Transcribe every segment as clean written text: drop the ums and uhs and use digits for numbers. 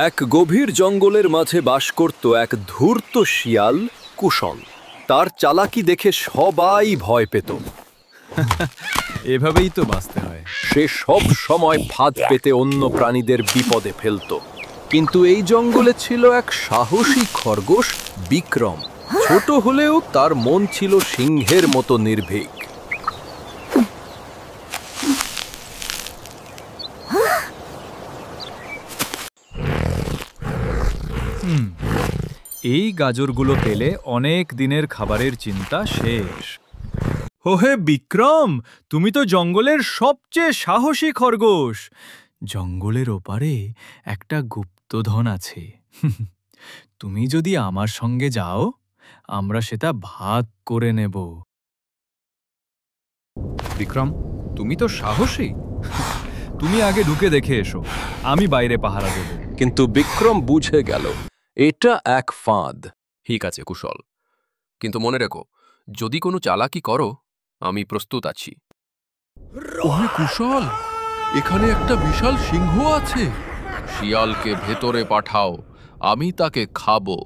এক গভীর জঙ্গলের মাঝে বাস করত এক ধূর্ত শিয়াল কুশল। তার চালাকি দেখে সবাই ভয় পেত। এভাবেই তো বাঁচতে হয়। সে সব সময় ফাঁদ পেতে অন্য প্রাণীদের বিপদে ফেলত। কিন্তু এই জঙ্গলে ছিল এক সাহসী খরগোশ বিক্রম। ছোট হলেও তার মন ছিল সিংহের মতো নির্ভীক। এই গাজরগুলো পেলে অনেক দিনের খাবারের চিন্তা শেষ। ওহে বিক্রম, তুমি তো জঙ্গলের সবচেয়ে সাহসী খরগোশ। জঙ্গলের ওপারে একটা গুপ্তধন আছে। তুমি যদি আমার সঙ্গে যাও, আমরা সেটা ভাগ করে নেব। বিক্রম, তুমি তো সাহসী। তুমি আগে ঢুকে দেখে এসো, আমি বাইরে পাহারা দেব। কিন্তু বিক্রম বুঝে গেল এটা এক ফাঁদ। ঠিক আছে কুশল, কিন্তু মনে রেখো, যদি কোনো চালাকি করো, আমি প্রস্তুত আছি। ওহে কুশল, এখানে একটা বিশাল সিংহ আছে। শিয়ালকে ভেতরে পাঠাও, আমি তাকে খাবো।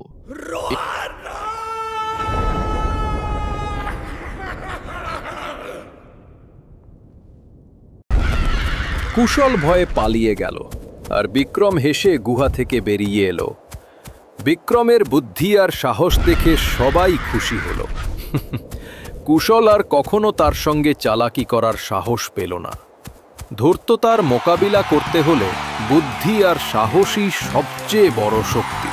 কুশল ভয়ে পালিয়ে গেল, আর বিক্রম হেসে গুহা থেকে বেরিয়ে এলো। বিক্রমের বুদ্ধি আর সাহস দেখে সবাই খুশি হলো। কুশল আর কখনো তার সঙ্গে চালাকি করার সাহস পেল না। ধূর্ততার মোকাবিলা করতে হলে বুদ্ধি আর সাহসই সবচেয়ে বড় শক্তি।